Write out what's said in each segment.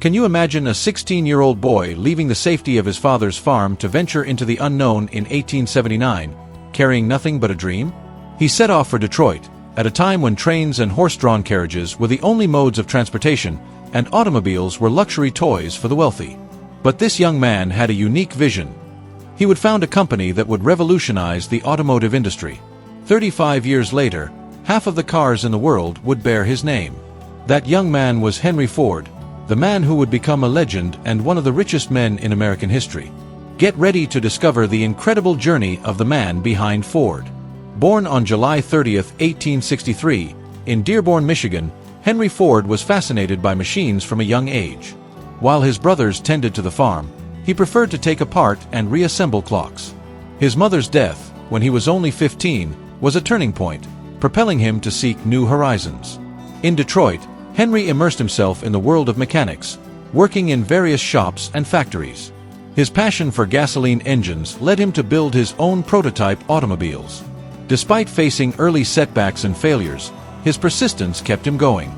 Can you imagine a 16-year-old boy leaving the safety of his father's farm to venture into the unknown in 1879, carrying nothing but a dream? He set off for Detroit, at a time when trains and horse-drawn carriages were the only modes of transportation, and automobiles were luxury toys for the wealthy. But this young man had a unique vision. He would found a company that would revolutionize the automotive industry. 35 years later, half of the cars in the world would bear his name. That young man was Henry Ford, the man who would become a legend and one of the richest men in American history. Get ready to discover the incredible journey of the man behind Ford. Born on July 30, 1863, in Dearborn, Michigan, Henry Ford was fascinated by machines from a young age. While his brothers tended to the farm, he preferred to take apart and reassemble clocks. His mother's death, when he was only 15, was a turning point, propelling him to seek new horizons. In Detroit, Henry immersed himself in the world of mechanics, working in various shops and factories. His passion for gasoline engines led him to build his own prototype automobiles. Despite facing early setbacks and failures, his persistence kept him going.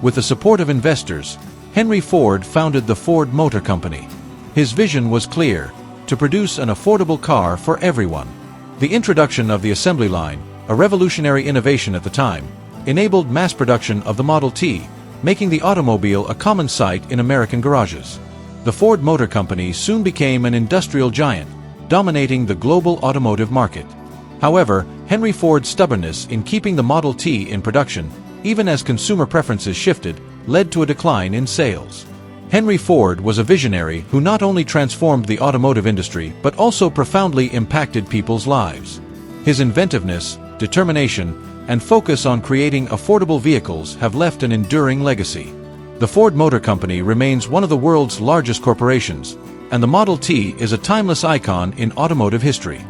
With the support of investors, Henry Ford founded the Ford Motor Company. His vision was clear: to produce an affordable car for everyone. The introduction of the assembly line, a revolutionary innovation at the time, enabled mass production of the Model T, making the automobile a common sight in American garages. The Ford Motor Company soon became an industrial giant, dominating the global automotive market. However, Henry Ford's stubbornness in keeping the Model T in production, even as consumer preferences shifted, led to a decline in sales. Henry Ford was a visionary who not only transformed the automotive industry but also profoundly impacted people's lives. His inventiveness, determination, and focus on creating affordable vehicles have left an enduring legacy. The Ford Motor Company remains one of the world's largest corporations, and the Model T is a timeless icon in automotive history.